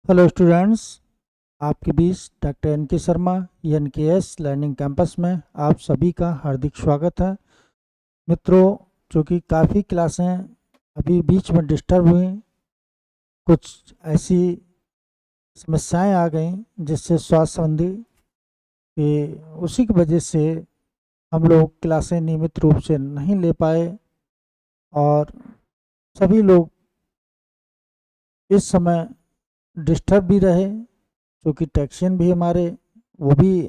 Hello students, आपके बीच doctor N के Sharma NKS learning campus में आप सभी का हार्दिक स्वागत है। मित्रों, चूँकि काफ़ी क्लासें अभी बीच में डिस्टर्ब हुई, कुछ ऐसी समस्याएं आ गई जिससे स्वास्थ्य संबंधी कि उसी की वजह से हम लोग क्लासें नियमित रूप से नहीं ले पाए और सभी लोग इस समय डिस्टर्ब भी रहे, क्योंकि टेक्शियन भी हमारे वो भी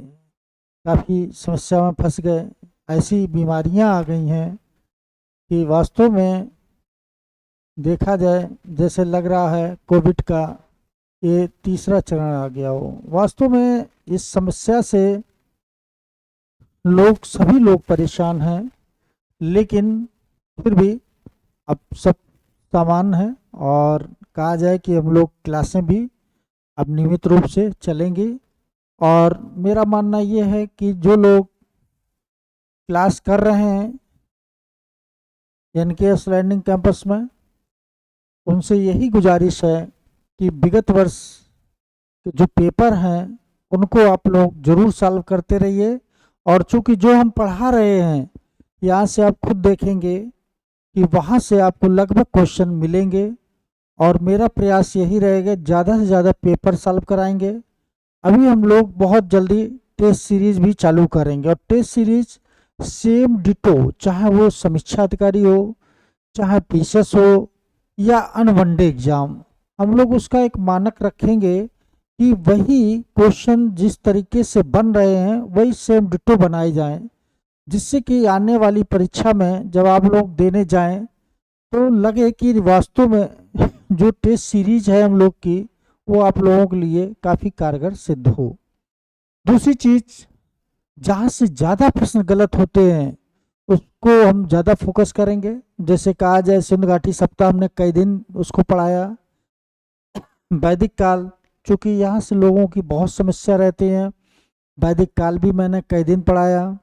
काफ़ी समस्या में फंस गए। ऐसी बीमारियां आ गई हैं कि वास्तव में देखा जाए जैसे लग रहा है कोविड का ये तीसरा चरण आ गया हो। वास्तव में इस समस्या से सभी लोग परेशान हैं, लेकिन फिर भी अब सब सामान्य है और कहा जाए कि हम लोग क्लासें भी अब नियमित रूप से चलेंगी। और मेरा मानना ये है कि जो लोग क्लास कर रहे हैं NKS लर्निंग कैंपस में, उनसे यही गुजारिश है कि विगत वर्ष के जो पेपर हैं उनको आप लोग जरूर सॉल्व करते रहिए। और चूंकि जो हम पढ़ा रहे हैं यहाँ से आप खुद देखेंगे कि वहाँ से आपको लगभग क्वेश्चन मिलेंगे और मेरा प्रयास यही रहेगा ज़्यादा से ज़्यादा पेपर सॉल्व कराएंगे। अभी हम लोग बहुत जल्दी टेस्ट सीरीज भी चालू करेंगे और टेस्ट सीरीज सेम डिटो, चाहे वो समीक्षा अधिकारी हो, चाहे पीसीएस हो या अनवनडे एग्जाम, हम लोग उसका एक मानक रखेंगे कि वही क्वेश्चन जिस तरीके से बन रहे हैं वही सेम डिटो बनाए जाएं, जिससे कि आने वाली परीक्षा में जब आप लोग देने जाएं तो लगे कि वास्तव में जो टेस्ट सीरीज है हम लोग की वो आप लोगों के लिए काफ़ी कारगर सिद्ध हो। दूसरी चीज, जहाँ से ज़्यादा प्रश्न गलत होते हैं उसको हम ज़्यादा फोकस करेंगे। जैसे कहा जाए सिंध घाटी सप्ताह हमने कई दिन उसको पढ़ाया। वैदिक काल, चूँकि यहाँ से लोगों की बहुत समस्या रहती है, वैदिक काल भी मैंने कई दिन पढ़ाया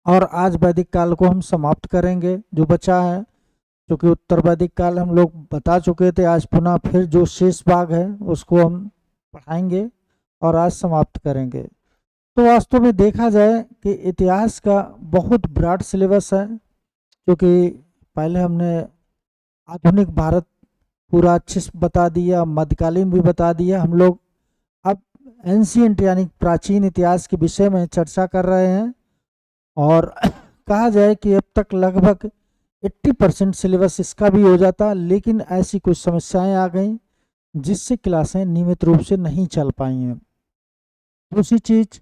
और आज वैदिक काल को हम समाप्त करेंगे जो बचा है। क्योंकि उत्तर वैदिक काल हम लोग बता चुके थे, आज पुनः फिर जो शेष भाग है उसको हम पढ़ाएंगे और आज समाप्त करेंगे। तो वास्तव में देखा जाए कि इतिहास का बहुत ब्रॉड सिलेबस है, क्योंकि पहले हमने आधुनिक भारत पूरा अच्छे से बता दिया, मध्यकालीन भी बता दिया। हम लोग अब एंशियंट यानी प्राचीन इतिहास के विषय में चर्चा कर रहे हैं और कहा जाए कि अब तक लगभग 80% सिलेबस इसका भी हो जाता, लेकिन ऐसी कुछ समस्याएं आ गई जिससे क्लासें नियमित रूप से नहीं चल पाई हैं। दूसरी चीज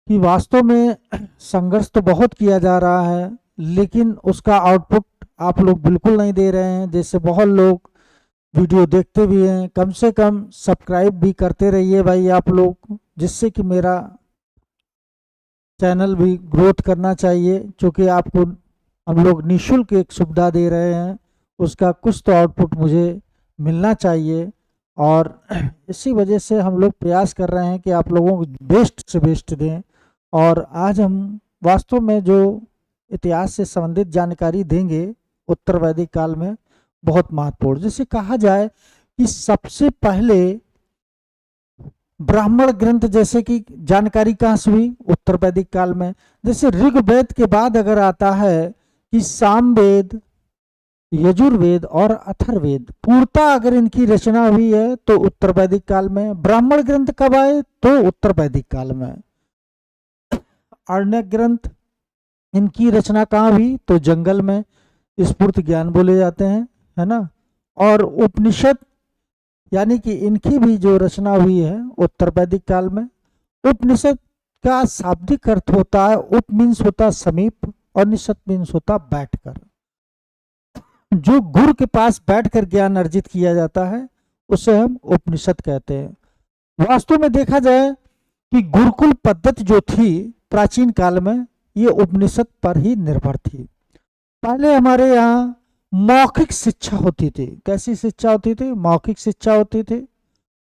कि वास्तव में संघर्ष तो बहुत किया जा रहा है, लेकिन उसका आउटपुट आप लोग बिल्कुल नहीं दे रहे हैं। जैसे बहुत लोग वीडियो देखते भी हैं, कम से कम सब्सक्राइब भी करते रहिए भाई आप लोग, जिससे कि मेरा चैनल भी ग्रोथ करना चाहिए। क्योंकि आपको हम लोग निःशुल्क एक सुविधा दे रहे हैं, उसका कुछ तो आउटपुट मुझे मिलना चाहिए और इसी वजह से हम लोग प्रयास कर रहे हैं कि आप लोगों को बेस्ट से बेस्ट दें। और आज हम वास्तव में जो इतिहास से संबंधित जानकारी देंगे उत्तर वैदिक काल में बहुत महत्वपूर्ण। जैसे कहा जाए कि सबसे पहले ब्राह्मण ग्रंथ जैसे कि जानकारी कहाँ से हुई, उत्तर वैदिक काल में। जैसे ऋग्वेद के बाद अगर आता है कि सामवेद, यजुर्वेद और अथर्ववेद, पूर्णतः अगर इनकी रचना हुई है तो उत्तर वैदिक काल में। ब्राह्मण ग्रंथ कब आए तो उत्तर वैदिक काल में। आरण्यक ग्रंथ, इनकी रचना कहाँ हुई तो जंगल में स्फूर्त ज्ञान बोले जाते हैं, है ना। और उपनिषद यानी कि इनकी भी जो रचना हुई है उत्तर वैदिक काल में। उपनिषद का शाब्दिक अर्थ होता है, उप मीन्स होता समीप और निषद मीन्स होता बैठकर। जो गुरु के पास बैठकर ज्ञान अर्जित किया जाता है उसे हम उपनिषद कहते हैं। वास्तव में देखा जाए कि गुरुकुल पद्धति जो थी प्राचीन काल में, ये उपनिषद पर ही निर्भर थी। पहले हमारे यहाँ मौखिक शिक्षा होती थी। कैसी शिक्षा होती थी? मौखिक शिक्षा होती थी।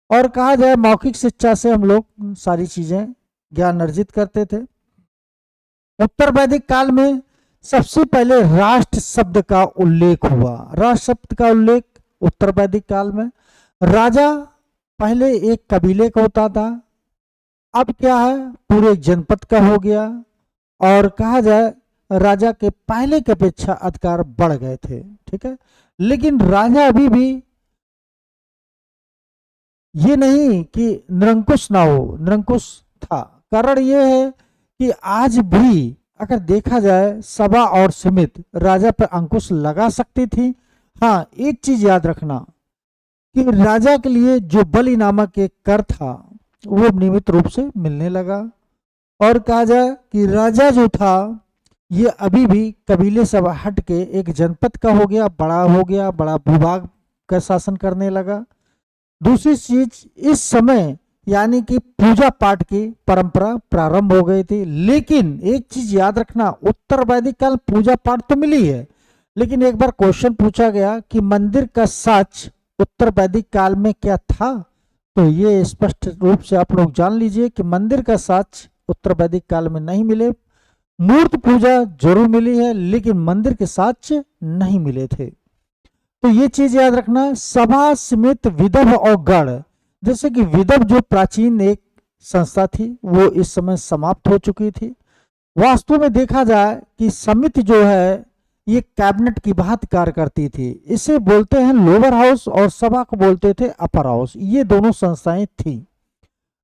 और कहा जाए मौखिक शिक्षा से हम लोग सारी चीजें ज्ञान अर्जित करते थे। उत्तर वैदिक काल में सबसे पहले राष्ट्र शब्द का उल्लेख हुआ। राष्ट्र शब्द का उल्लेख उत्तर वैदिक काल में। राजा पहले एक कबीले का होता था, अब क्या है पूरे एक जनपद का हो गया। और कहा जाए राजा के पहले की अपेक्षा अधिकार बढ़ गए थे, ठीक है। लेकिन राजा अभी भी ये नहीं कि निरंकुश ना हो, निरंकुश था। कारण ये है कि आज भी अगर देखा जाए सभा और समिति राजा पर अंकुश लगा सकती थी। हाँ, एक चीज याद रखना कि राजा के लिए जो बलि नामक एक कर था वो नियमित रूप से मिलने लगा। और कहा जाए कि राजा जो था ये अभी भी कबीले से हट के एक जनपद का हो गया, बड़ा हो गया, बड़ा भूभाग का शासन करने लगा। दूसरी चीज, इस समय यानी कि पूजा पाठ की परंपरा प्रारंभ हो गई थी। लेकिन एक चीज याद रखना, उत्तर वैदिक काल पूजा पाठ तो मिली है, लेकिन एक बार क्वेश्चन पूछा गया कि मंदिर का साच उत्तर वैदिक काल में क्या था, तो ये स्पष्ट रूप से आप लोग जान लीजिए कि मंदिर का साच उत्तर वैदिक काल में नहीं मिले। मूर्ति पूजा जरूर मिली है, लेकिन मंदिर के साच नहीं मिले थे। तो ये चीज याद रखना। सभा समिति विदव और गण, जैसे कि विदव जो प्राचीन एक संस्था थी वो इस समय समाप्त हो चुकी थी। वास्तव में देखा जाए कि समिति जो है ये कैबिनेट की भांति कार्य करती थी। इसे बोलते हैं लोअर हाउस और सभा को बोलते थे अपर हाउस। ये दोनों संस्थाएं थी।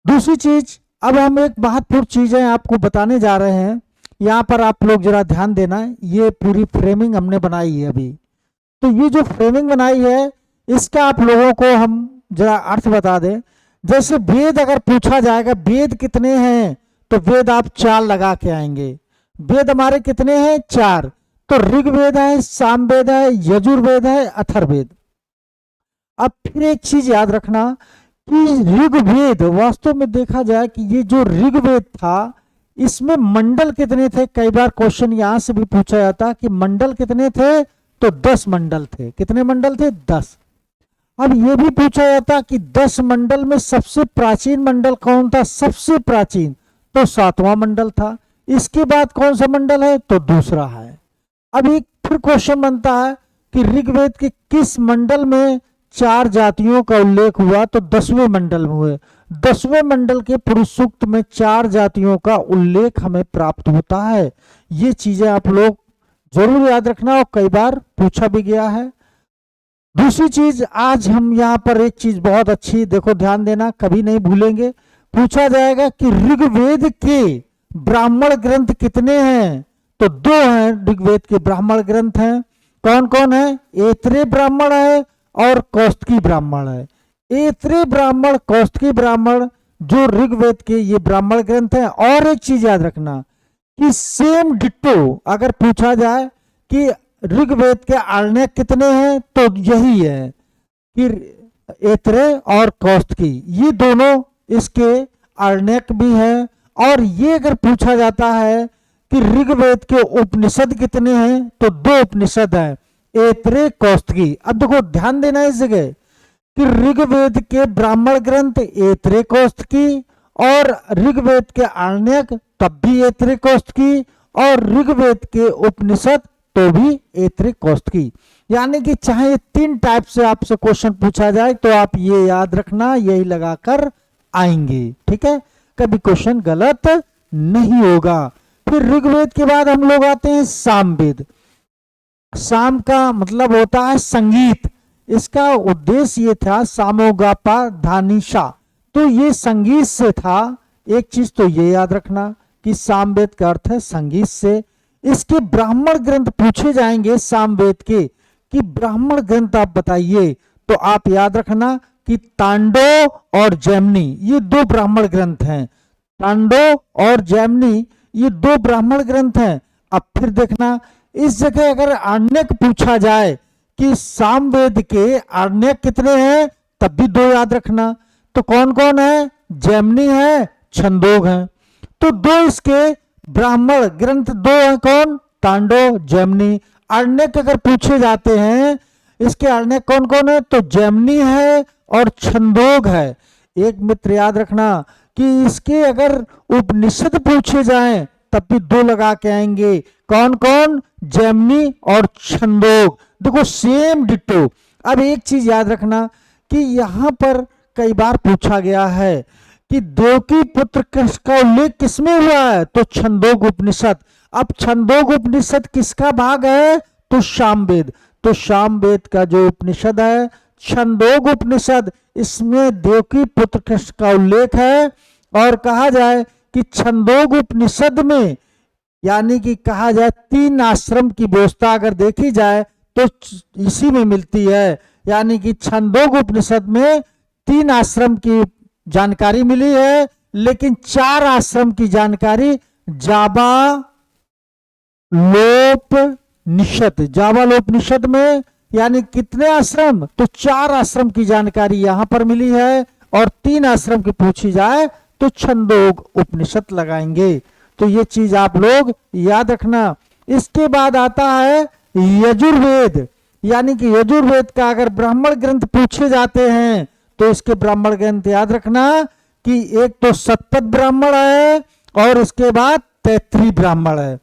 दूसरी चीज, अब हम एक महत्वपूर्ण चीजें आपको बताने जा रहे हैं, यहाँ पर आप लोग जरा ध्यान देना। ये पूरी फ्रेमिंग हमने बनाई है अभी। तो ये जो फ्रेमिंग बनाई है इसका आप लोगों को हम जरा अर्थ बता दें। जैसे वेद अगर पूछा जाएगा वेद कितने हैं, तो वेद आप 4 लगा के आएंगे। वेद हमारे कितने हैं? 4। तो ऋग्वेद है, सामवेद है, यजुर्वेद है, अथर्ववेद। अब फिर एक चीज याद रखना कि ऋग्वेद वास्तव में देखा जाए कि ये जो ऋग्वेद था इसमें मंडल कितने थे। कई बार क्वेश्चन यहां से भी पूछा जाता कि मंडल कितने थे, तो 10 मंडल थे। कितने मंडल थे? 10। अब यह भी पूछा जाता कि 10 मंडल में सबसे प्राचीन मंडल कौन था? सबसे प्राचीन तो 7वां मंडल था। इसके बाद कौन सा मंडल है? तो दूसरा है। अब एक फिर क्वेश्चन बनता है कि ऋग्वेद के किस मंडल में 4 जातियों का उल्लेख हुआ? तो 10वें मंडल में हुए। 10वें मंडल के पुरुष सूक्त में 4 जातियों का उल्लेख हमें प्राप्त होता है। ये चीजें आप लोग जरूर याद रखना और कई बार पूछा भी गया है। दूसरी चीज, आज हम यहाँ पर एक चीज बहुत अच्छी देखो, ध्यान देना, कभी नहीं भूलेंगे। पूछा जाएगा कि ऋग्वेद के ब्राह्मण ग्रंथ कितने हैं? तो 2 हैं ऋग्वेद के ब्राह्मण ग्रंथ हैं। कौन कौन है? ऐत्रेय ब्राह्मण है और कौस्तुकी ब्राह्मण है। ऐत्रेय ब्राह्मण, कौस्तुकी ब्राह्मण जो ऋग्वेद के ये ब्राह्मण ग्रंथ हैं। और एक चीज याद रखना कि सेम डिट्टो अगर पूछा जाए कि ऋग्वेद के आरण्यक कितने हैं, तो यही है कि ऐत्रेय और कौस्तुकी, ये दोनों इसके आरण्यक भी हैं। और ये अगर पूछा जाता है कि ऋग्वेद के उपनिषद कितने हैं, तो 2 उपनिषद हैं, ऐत्रेय, कौस्तुकी। अब देखो ध्यान देना इस जगह कि ऋग्वेद के ब्राह्मण ग्रंथ ऐत्रेय, कौस्तुकी, और ऋग्वेद के आरण्यक तब भी ऐत्रेय, कौस्तुकी, और ऋग्वेद के उपनिषद तो भी ऐत्रेय, कौस्तुकी। यानी कि चाहे 3 टाइप से आपसे क्वेश्चन पूछा जाए तो आप ये याद रखना, यही लगाकर आएंगे, ठीक है। कभी क्वेश्चन गलत नहीं होगा। फिर ऋग्वेद के बाद हम लोग आते हैं सामवेद। साम का मतलब होता है संगीत। इसका उद्देश्य ये था सामोगापा धानिशा, तो ये संगीत से था। एक चीज तो ये याद रखना कि सामवेद का अर्थ है संगीत से। इसके ब्राह्मण ग्रंथ पूछे जाएंगे सामवेद के कि ब्राह्मण ग्रंथ आप बताइए, तो आप याद रखना कि तांडव और जैमिनी ये 2 ब्राह्मण ग्रंथ हैं। तांडव और जैमिनी ये 2 ब्राह्मण ग्रंथ हैं। अब फिर देखना इस जगह अगर आरण्यक पूछा जाए कि सामवेद के आरण्यक कितने हैं, तब भी 2 याद रखना। तो कौन कौन है? जैमिनी है, छंदोग है। तो 2 इसके ब्राह्मण ग्रंथ 2 हैं, कौन? तांडव, जैमिनी। आरण्यक अगर पूछे जाते हैं इसके आरण्यक कौन कौन है, तो जैमिनी है और छंदोग है। एक मित्र याद रखना कि इसके अगर उपनिषद पूछे जाएं तब भी 2 लगा के आएंगे। कौन कौन? जैमिनी और छंदोग। देखो सेम डिट्टो। अब एक चीज याद रखना कि यहाँ पर कई बार पूछा गया है कि देवकी पुत्र का उल्लेख किसमें हुआ है, तो छंदोग उपनिषद। अब छंदोग उपनिषद किसका भाग है, तो सामवेद। तो सामवेद का जो उपनिषद है छंदोग उपनिषद, इसमें देवकी पुत्र का उल्लेख है। और कहा जाए कि छंदोग उपनिषद में यानी कि कहा जाए 3 आश्रम की व्यवस्था अगर देखी जाए तो इसी में मिलती है। यानी कि छंदोग उपनिषद में 3 आश्रम की जानकारी मिली है, लेकिन 4 आश्रम की जानकारी जाबालोपनिषद। जाबालोपनिषद में यानी कितने आश्रम, तो 4 आश्रम की जानकारी यहां पर मिली है। और 3 आश्रम की पूछी जाए तो छंदोग उपनिषद लगाएंगे। तो ये चीज आप लोग याद रखना। इसके बाद आता है यजुर्वेद। यानी कि यजुर्वेद का अगर ब्राह्मण ग्रंथ पूछे जाते हैं तो इसके ब्राह्मण ग्रंथ याद रखना कि एक तो शतपथ ब्राह्मण है और इसके बाद तैत्रीय ब्राह्मण है।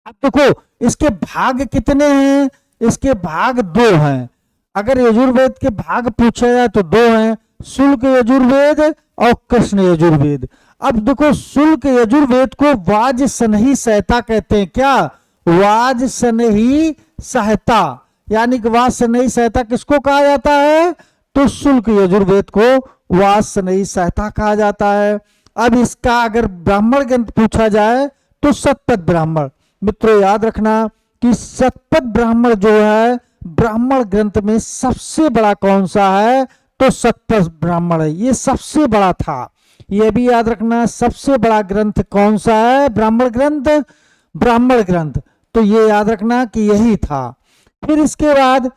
अब देखो इसके भाग कितने हैं, इसके भाग 2 हैं। अगर यजुर्वेद के भाग पूछे जाए तो 2 हैं, शुल्क यजुर्वेद और कृष्ण यजुर्वेद। अब देखो शुल्क यजुर्वेद को वाजसनेयी संहिता कहते हैं। क्या, वाजसनेयी संहिता। यानी कि वाजसनेयी संहिता किसको कहा जाता है, तो शुल्क यजुर्वेद को वाजसनेयी संहिता कहा जाता है। अब इसका अगर ब्राह्मण ग्रंथ पूछा जाए तो शतपथ ब्राह्मण। मित्रों याद रखना कि शतपथ ब्राह्मण जो है ब्राह्मण ग्रंथ में सबसे बड़ा कौन सा है, तो शतपथ ब्राह्मण है, ये सबसे बड़ा था। ये भी याद रखना सबसे बड़ा ग्रंथ कौन सा है, ब्राह्मण ग्रंथ, ब्राह्मण ग्रंथ। तो ये याद रखना कि यही था। फिर इसके बाद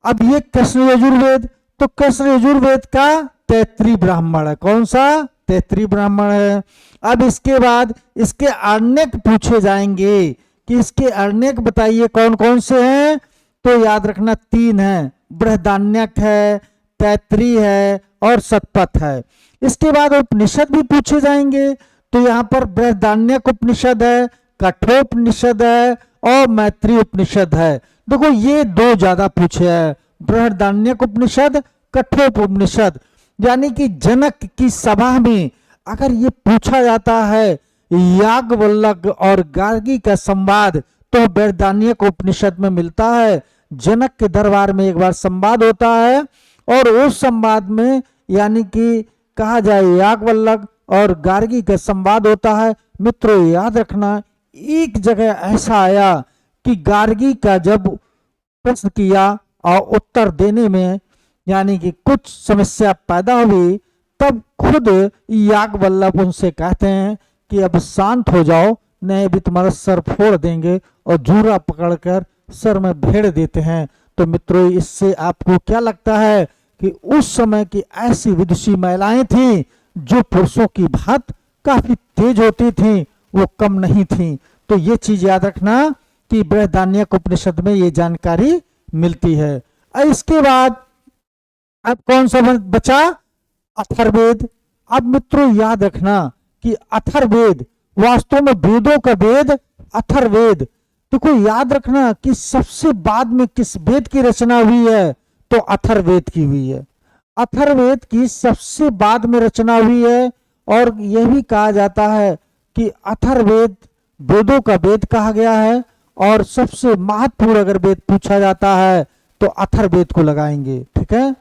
अब ये कृष्ण यजुर्वेद, तो कृष्ण यजुर्वेद का तैत्रीय ब्राह्मण है। कौन सा, तैत्रीय ब्राह्मण है। अब इसके बाद इसके आरण्यक पूछे जाएंगे कि इसके आरण्यक बताइए कौन कौन से हैं, तो याद रखना 3 हैं, बृहदारण्यक है, तैत्रीय है और शतपथ है। इसके बाद उपनिषद भी पूछे जाएंगे, तो यहाँ पर बृहदारण्यक उपनिषद है, कठोपनिषद है और मैत्रेय उपनिषद है। देखो ये 2 ज्यादा पूछे हैं, बृहदारण्यक उपनिषद, कठोपनिषद। यानी कि जनक की सभा में अगर ये पूछा जाता है याज्ञवल्क्य और गार्गी का संवाद, तो बृहदारण्यक उपनिषद में मिलता है। जनक के दरबार में एक बार संवाद होता है और उस संवाद में यानी कि कहा जाए याज्ञवल्क्य और गार्गी का संवाद होता है। मित्रों याद रखना एक जगह ऐसा आया कि गार्गी का जब प्रश्न किया और उत्तर देने में यानी कि कुछ समस्या पैदा हुई, तब खुद याज्ञवल्क्य उनसे कहते हैं कि अब शांत हो जाओ, नहीं भी तुम्हारा सर फोड़ देंगे, और जूरा पकड़कर सर में भेड़ देते हैं। तो मित्रों इससे आपको क्या लगता है कि उस समय की ऐसी विदुषी महिलाएं थीं जो पुरुषों की भांति काफी तेज होती थीं, वो कम नहीं थीं। तो ये चीज याद रखना कि बृहदारण्यक उपनिषद में ये जानकारी मिलती है। इसके बाद अब कौन सा बचा, अथर्ववेद। अब मित्रों याद रखना कि अथर्ववेद वास्तव में वेदों का वेद अथर्ववेद। देखो याद रखना कि सबसे बाद में किस वेद की रचना हुई है, तो अथर्ववेद की हुई है। अथर्ववेद की सबसे बाद में रचना हुई है। और यह भी कहा जाता है कि अथर्ववेद वेदों का वेद कहा गया है। और सबसे महत्वपूर्ण अगर वेद पूछा जाता है तो अथर्ववेद को लगाएंगे। ठीक है,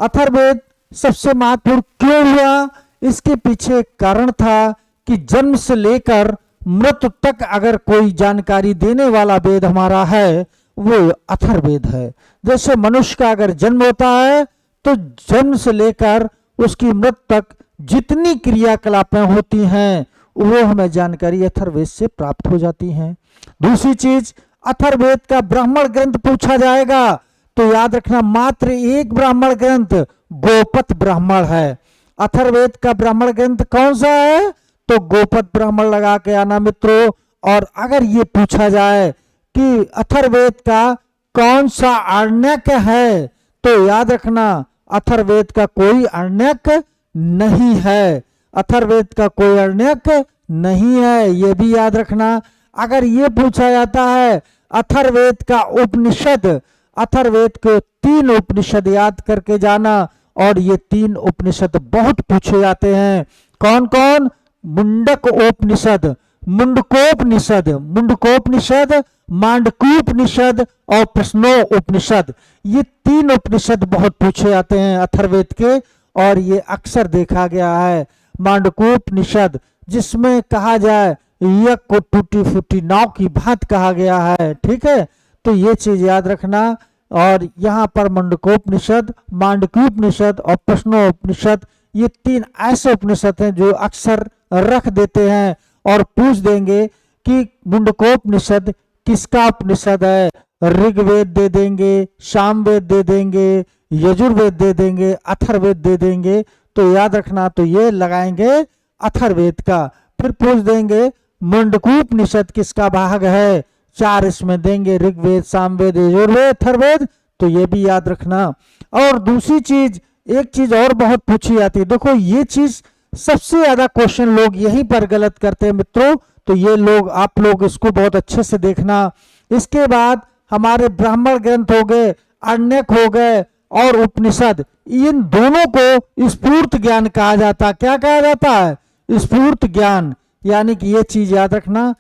अथर्ववेद सबसे महत्वपूर्ण क्यों हुआ, इसके पीछे एक कारण था कि जन्म से लेकर मृत्यु तक अगर कोई जानकारी देने वाला वेद हमारा है वो अथर्ववेद है। जैसे मनुष्य का अगर जन्म होता है तो जन्म से लेकर उसकी मृत्यु तक जितनी क्रियाकलापें होती हैं वो हमें जानकारी अथर्ववेद से प्राप्त हो जाती हैं। दूसरी चीज, अथर्ववेद का ब्राह्मण ग्रंथ पूछा जाएगा तो याद रखना मात्र एक ब्राह्मण ग्रंथ गोपथ ब्राह्मण है। अथर्ववेद का ब्राह्मण ग्रंथ कौन सा है, तो गोपथ ब्राह्मण लगा के आना मित्रों। और अगर ये पूछा जाए कि अथर्ववेद का कौन सा आरण्यक है, तो याद रखना अथर्ववेद का कोई आरण्यक नहीं है। अथर्ववेद का कोई आरण्यक नहीं है, ये भी याद रखना। अगर ये पूछा जाता है अथर्ववेद का उपनिषद, अथर्ववेद को 3 उपनिषद याद करके जाना और ये 3 उपनिषद बहुत पूछे जाते हैं। कौन कौन? मुंडकोपनिषद, मुंडकोपनिषद, मुंडकोपनिषद, मांडकोपनिषद और प्रश्नोपनिषद। ये 3 उपनिषद बहुत पूछे जाते हैं अथर्ववेद के, और ये अक्सर देखा गया है। मांडकोपनिषद जिसमें कहा जाए यज्ञ को टूटी फूटी नाव की भांति कहा गया है, ठीक है, तो ये चीज याद रखना। और यहाँ पर मुंडकोपनिषद, मांडकोपनिषद और प्रश्नोपनिषद, ये 3 ऐसे उपनिषद हैं जो अक्सर रख देते हैं और पूछ देंगे कि मुंडकोपनिषद किसका उपनिषद है। ऋग्वेद दे देंगे, सामवेद दे देंगे, यजुर्वेद दे देंगे, अथर्ववेद दे देंगे, तो याद रखना तो ये लगाएंगे अथर्ववेद का। फिर पूछ देंगे मुंडकोपनिषद किसका भाग है, 4 इसमें देंगे, ऋग्वेद, सामवेद, यजुर्वेद, अथर्ववेद, तो ये भी याद रखना। और दूसरी चीज, एक चीज और बहुत पूछी जाती है, देखो ये चीज सबसे ज्यादा क्वेश्चन लोग यहीं पर गलत करते हैं मित्रों, तो ये लोग, आप लोग इसको बहुत अच्छे से देखना। इसके बाद हमारे ब्राह्मण ग्रंथ हो गए, अरण्यक हो गए और उपनिषद, इन दोनों को स्फूर्त ज्ञान कहा जाता है। क्या कहा जाता है? स्फूर्त ज्ञान, यानी कि ये चीज याद रखना,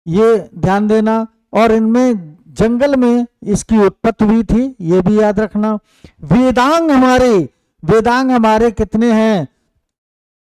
ये ध्यान देना। और इनमें जंगल में इसकी उत्पत्ति हुई थी, ये भी याद रखना। वेदांग हमारे कितने हैं?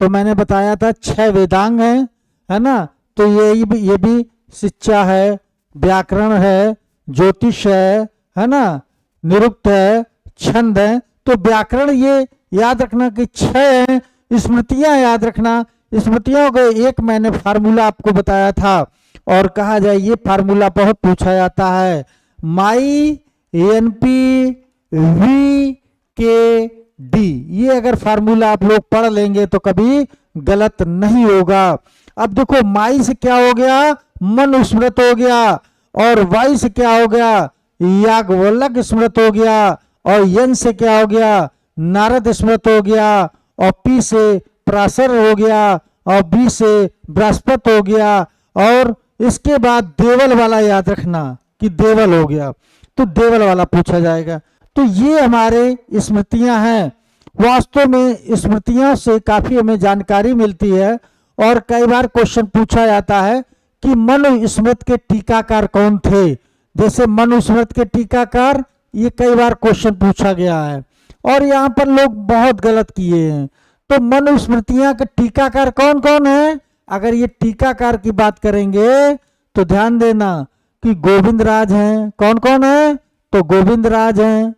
तो मैंने बताया था 6 वेदांग हैं, है ना। तो ये भी शिक्षा है, व्याकरण है, ज्योतिष है ना, निरुक्त है, छंद है। तो व्याकरण ये याद रखना कि 6 हैं। स्मृतियां याद रखना, स्मृतियों का एक मैंने फार्मूला आपको बताया था, और कहा जाए ये फार्मूला बहुत पूछा जाता है, माई एनपी वी के डी। ये अगर फार्मूला आप लोग पढ़ लेंगे तो कभी गलत नहीं होगा। अब देखो माई से क्या हो गया? मन स्मृत हो गया। और वाई से क्या हो गया? याज्ञवल्क्य स्मृत हो गया। और यन से क्या हो गया? नारद स्मृत हो गया। और पी से पराशर हो गया। और बी से बृहस्पति हो गया। और इसके बाद देवल वाला याद रखना कि देवल हो गया, तो देवल वाला पूछा जाएगा। तो ये हमारे स्मृतियां हैं। वास्तव में स्मृतियों से काफी हमें जानकारी मिलती है। और कई बार क्वेश्चन पूछा जाता है कि मनु स्मृत के टीकाकार कौन थे। जैसे मनु स्मृत के टीकाकार, ये कई बार क्वेश्चन पूछा गया है और यहाँ पर लोग बहुत गलत किए हैं। तो मनु स्मृतियां के टीकाकार कौन कौन है? अगर ये टीकाकार की बात करेंगे तो ध्यान देना कि गोविंद राज हैं। कौन कौन है? तो गोविंद राज हैं,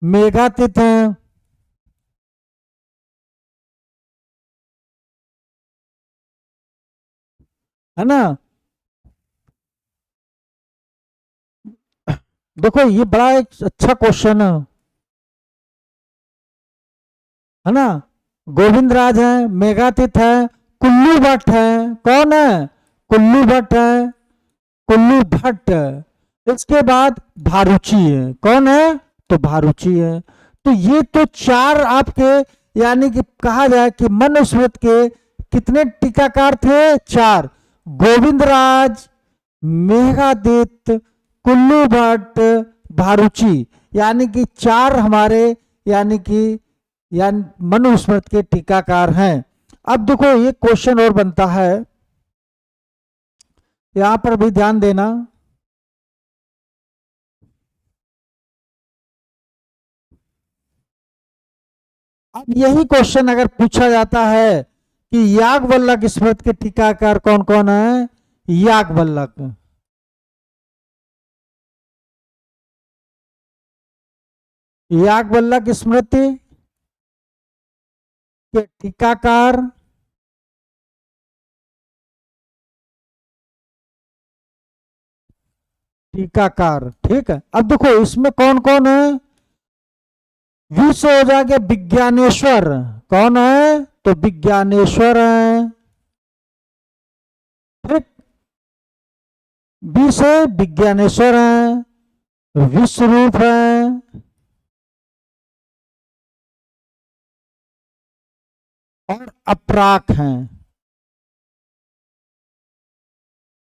मेघातीत हैं, है ना। देखो ये बड़ा एक अच्छा क्वेश्चन है ना। गोविंद राज है, मेघातीत है, कुल्लू भट्ट है। कौन है? कुल्लू भट्ट है, कुल्लू भट्ट। इसके बाद भारुची है। कौन है? तो भारुची है। तो ये तो 4 आपके, यानी कि कहा जाए कि मनुस्मृत के कितने टीकाकार थे? 4। गोविंद राज, मेघातीत, कुल्लू भट्ट, भारुची, यानी कि 4 हमारे, यानी कि मनुस्मृत के टीकाकार हैं। अब देखो ये क्वेश्चन और बनता है, यहां पर भी ध्यान देना। अब यही क्वेश्चन अगर पूछा जाता है कि याज्ञवल्क्य स्मृत के टीकाकार कौन कौन है? याज्ञवल्क्य, याज्ञवल्क्य स्मृति के टीकाकार ठीक है। अब देखो इसमें कौन कौन है? विश्व हो जाएगा विज्ञानेश्वर। कौन है? तो विज्ञानेश्वर है, ठीक। बी से विज्ञानेश्वर है, विश्वरूप है, और अपराक हैं।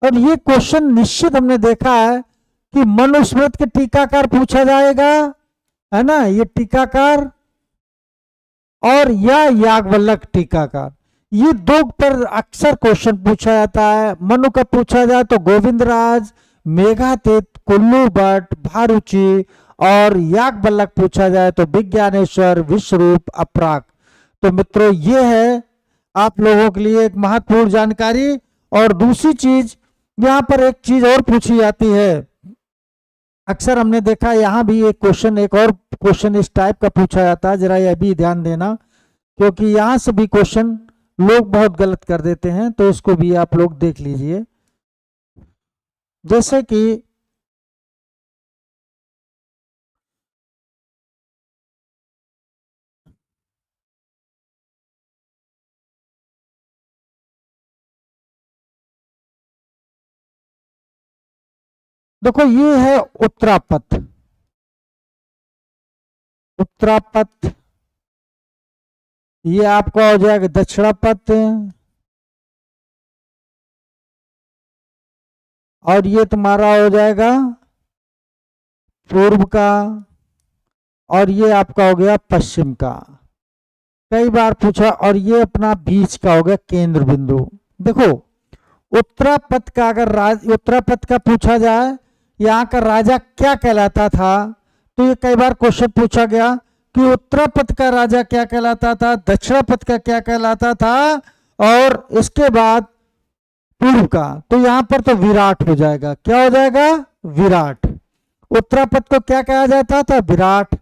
और ये क्वेश्चन निश्चित हमने देखा है कि मनुस्मृत के टीकाकार पूछा जाएगा है ना, ये टीकाकार और या याज्ञवल्क्य टीकाकार, ये दो पर अक्सर क्वेश्चन पूछा जाता है। मनु का पूछा जाए तो गोविंदराज, मेघातीत, कुल्लू भट्ट, भारुचि, और याज्ञवल्क्य पूछा जाए तो विज्ञानेश्वर, विश्वरूप, अपराग। तो मित्रों ये है आप लोगों के लिए एक महत्वपूर्ण जानकारी। और दूसरी चीज, यहाँ पर एक चीज और पूछी जाती है, अक्सर हमने देखा यहाँ भी एक क्वेश्चन, एक और क्वेश्चन इस टाइप का पूछा जाता है, जरा यह भी ध्यान देना, क्योंकि यहाँ से भी क्वेश्चन लोग बहुत गलत कर देते हैं, तो इसको भी आप लोग देख लीजिए। जैसे कि देखो ये है उत्तरापथ, उत्तरापथ, ये आपका हो जाएगा दक्षिणापथ, और ये तुम्हारा हो जाएगा पूर्व का, और ये आपका हो गया पश्चिम का, कई बार पूछा। और ये अपना बीच का हो गया केंद्र बिंदु। देखो उत्तरापथ का, अगर उत्तरापथ का पूछा जाए यहाँ का राजा क्या कहलाता था, तो ये कई बार क्वेश्चन पूछा गया कि उत्तरापथ का राजा क्या कहलाता था, दक्षिणापथ का क्या कहलाता था, और इसके बाद पूर्व का। तो यहां पर तो विराट हो जाएगा, क्या हो जाएगा, विराट। उत्तरापथ को क्या कहा जाता था, विराट।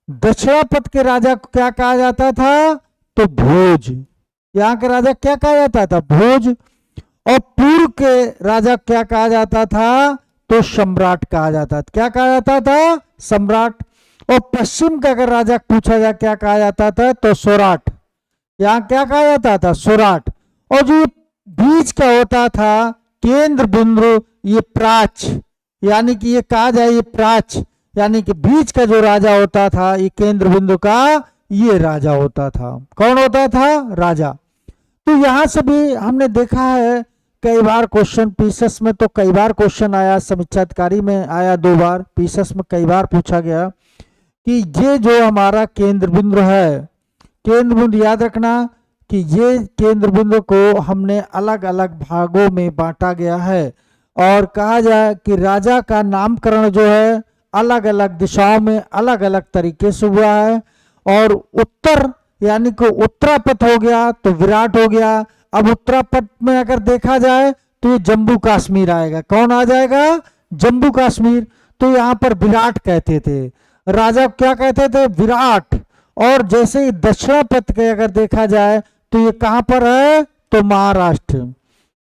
दक्षिणापथ के राजा को क्या कहा जाता था, तो भोज। यहाँ के राजा क्या कहा जाता था, भोज। और पूर्व के राजा क्या कहा जाता था, तो सम्राट कहा जाता था। क्या कहा जाता था, सम्राट। और पश्चिम का अगर राजा पूछा जाए क्या कहा जाता था, तो सोराट। यहाँ क्या कहा जाता था, सोराट। और जो बीच का होता था केंद्र बिंदु, ये प्राच, यानी कि ये कहा जाए ये प्राच, यानी कि बीच का जो राजा होता था, ये केंद्र बिंदु का ये राजा होता था। कौन होता था, राजा। तो यहां से भी हमने देखा है कई बार क्वेश्चन, पीसेस में तो कई बार क्वेश्चन आया, समीक्षाधिकारी में आया 2 बार, पीसेस में कई बार पूछा गया कि ये जो हमारा केंद्र बिंदु है, केंद्र बिंदु याद रखना कि ये केंद्र बिंदु को हमने अलग अलग भागों में बांटा गया है। और कहा जाए कि राजा का नामकरण जो है अलग अलग दिशाओं में अलग अलग तरीके से हुआ है। और उत्तर यानी कि उत्तरापथ हो गया तो विराट हो गया। अब उत्तरापथ में अगर देखा जाए तो ये जम्मू कश्मीर आएगा। कौन आ जाएगा, जम्मू कश्मीर। तो यहाँ पर विराट कहते थे, राजा क्या कहते थे, विराट। और जैसे ही दक्षिणापथ के अगर देखा जाए तो ये कहां पर है, तो महाराष्ट्र।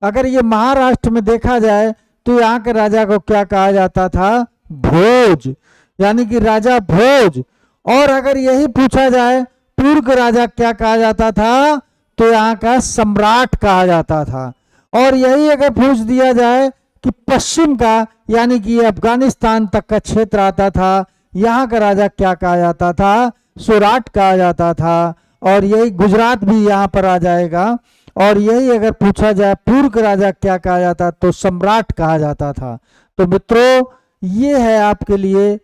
अगर ये महाराष्ट्र में देखा जाए तो यहाँ के राजा को क्या कहा जाता था, भोज, यानी कि राजा भोज। और अगर यही पूछा जाए पूर्व के राजा क्या कहा जाता था, तो यहाँ का सम्राट कहा जाता था। और यही अगर पूछ दिया जाए कि पश्चिम का, यानी कि अफगानिस्तान तक का क्षेत्र आता था, यहाँ का राजा क्या कहा जाता था, सोराट कहा जाता था। और यही गुजरात भी यहाँ पर आ जाएगा। और यही अगर पूछा जाए पूर्व का राजा क्या कहा जाता, तो सम्राट कहा जाता था। तो मित्रों ये है आपके लिए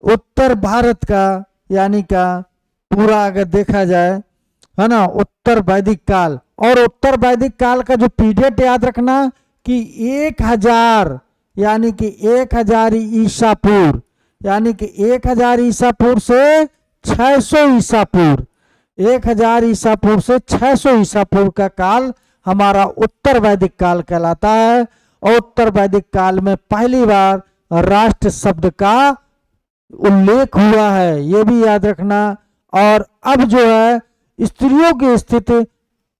उत्तर भारत का, यानी का पूरा अगर देखा जाए, है ना, उत्तर वैदिक काल। और उत्तर वैदिक काल का जो पीरियड याद रखना कि 1000, यानी कि 1000 ईसा पूर्व, यानी कि 1000 ईसा पूर्व से 600 ईसा पूर्व, 1000 ईसा पूर्व से 600 ईसा पूर्व का काल हमारा उत्तर वैदिक काल कहलाता है। और उत्तर वैदिक काल में पहली बार राष्ट्र शब्द का उल्लेख हुआ है, ये भी याद रखना। और अब जो है स्त्रियों की स्थिति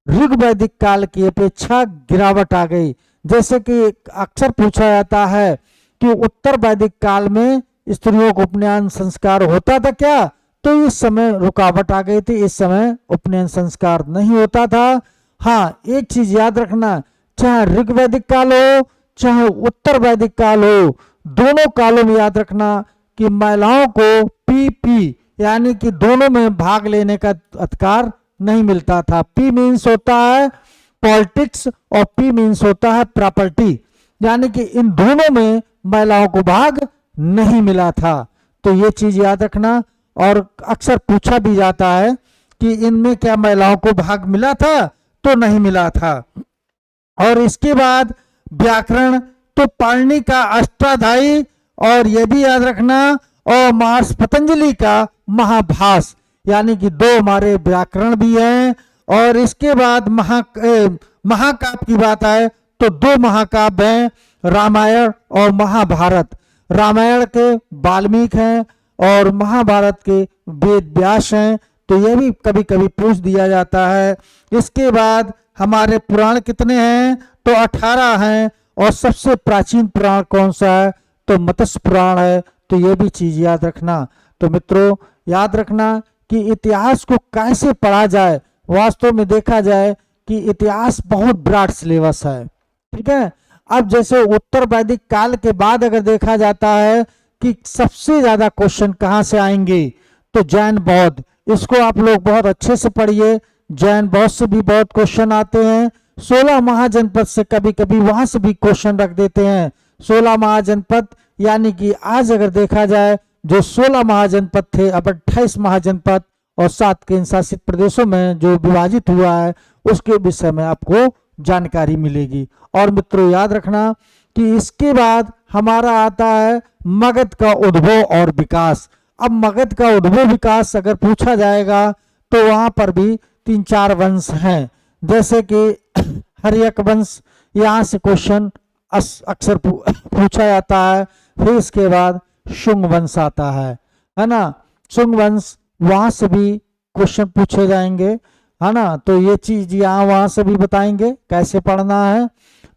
ऋग वैदिक काल की अपेक्षा गिरावट आ गई। जैसे कि अक्सर पूछा जाता है कि उत्तर वैदिक काल में स्त्रियों को उपनयन संस्कार होता था क्या, तो इस समय रुकावट आ गई थी, इस समय उपनयन संस्कार नहीं होता था। हाँ एक चीज याद रखना, चाहे ऋग वैदिक काल हो चाहे उत्तर वैदिक काल हो, दोनों कालों में याद रखना कि महिलाओं को पी यानी कि दोनों में भाग लेने का अधिकार नहीं मिलता था। पी मीन्स होता है पॉलिटिक्स और पी मीन्स होता है प्रॉपर्टी, यानी कि इन दोनों में महिलाओं को भाग नहीं मिला था। तो ये चीज याद रखना। और अक्सर पूछा भी जाता है कि इनमें क्या महिलाओं को भाग मिला था, तो नहीं मिला था। और इसके बाद व्याकरण, तो पाणिनि का अष्टाध्यायी, और ये भी याद रखना, और महर्षि पतंजलि का महाभाष्य, यानी कि दो हमारे व्याकरण भी हैं। और इसके बाद महाकाव्य की बात आए तो दो महाकाव्य हैं, रामायण और महाभारत। रामायण के वाल्मीकि हैं और महाभारत के वेद व्यास हैं, तो यह भी कभी कभी पूछ दिया जाता है। इसके बाद हमारे पुराण कितने हैं, तो 18 हैं। और सबसे प्राचीन पुराण कौन सा है, तो मत्स्य पुराण है। तो ये भी चीज याद रखना। तो मित्रों याद रखना कि इतिहास को कैसे पढ़ा जाए। वास्तव में देखा जाए कि इतिहास बहुत ब्रॉड सिलेबस है, ठीक है। अब जैसे उत्तर वैदिक काल के बाद अगर देखा जाता है कि सबसे ज्यादा क्वेश्चन कहाँ से आएंगे, तो जैन बौद्ध, इसको आप लोग बहुत अच्छे से पढ़िए। जैन बौद्ध से भी बहुत क्वेश्चन आते हैं। 16 महाजनपद से कभी कभी वहां से भी क्वेश्चन रख देते हैं। 16 महाजनपद यानी कि आज अगर देखा जाए जो 16 महाजनपद थे, अब 28 महाजनपद और 7 केंद्र शासित प्रदेशों में जो विभाजित हुआ है, उसके विषय में आपको जानकारी मिलेगी। और मित्रों याद रखना कि इसके बाद हमारा आता है मगध का उद्भव और विकास। अब मगध का उद्भव विकास अगर पूछा जाएगा तो वहां पर भी 3-4 वंश हैं, जैसे कि हर्यक वंश, यहाँ से क्वेश्चन अक्सर पूछा जाता है। फिर इसके बाद शुंग वंश आता है ना। शुंग वंश, वहां से भी क्वेश्चन पूछे जाएंगे, है ना। तो ये चीज यहाँ वहां से भी बताएंगे कैसे पढ़ना है।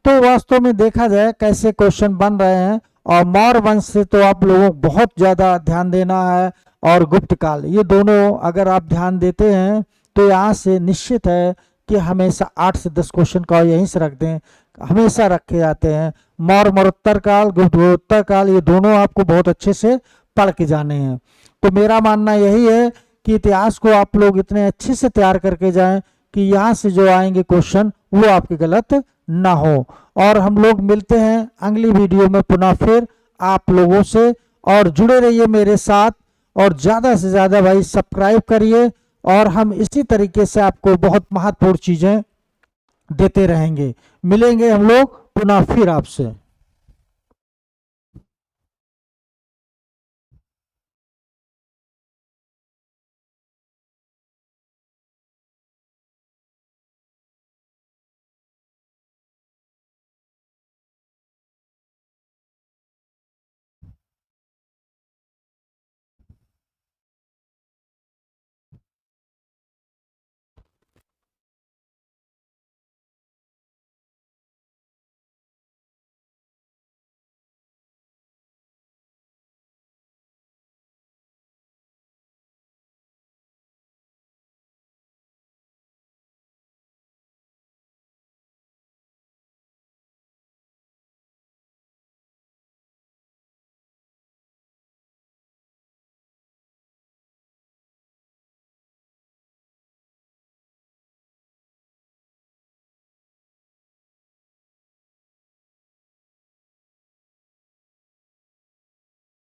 तो वास्तव में देखा जाए कैसे क्वेश्चन बन रहे हैं। और मौर्य वंश से तो आप लोगों को बहुत ज्यादा ध्यान देना है, और गुप्त काल, ये दोनों अगर आप ध्यान देते हैं तो यहाँ से निश्चित है कि हमेशा 8 से 10 क्वेश्चन का यहीं से रख दें, हमेशा रखे जाते हैं। मौर्य मरणोत्तर काल, गुप्त उत्तर काल, ये दोनों आपको बहुत अच्छे से पढ़ के जाने हैं। तो मेरा मानना यही है कि इतिहास को आप लोग इतने अच्छे से तैयार करके जाएं कि यहाँ से जो आएंगे क्वेश्चन वो आपके गलत ना हो। और हम लोग मिलते हैं अगली वीडियो में पुनः फिर आप लोगों से, और जुड़े रहिए मेरे साथ, और ज्यादा से ज्यादा भाई सब्सक्राइब करिए। और हम इसी तरीके से आपको बहुत महत्वपूर्ण चीजें देते रहेंगे। मिलेंगे हम लोग पुनः फिर आपसे।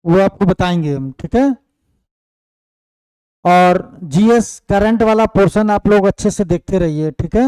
वो आपको बताएंगे हम, ठीक है। और जीएस करंट वाला पोर्शन आप लोग अच्छे से देखते रहिए, ठीक है।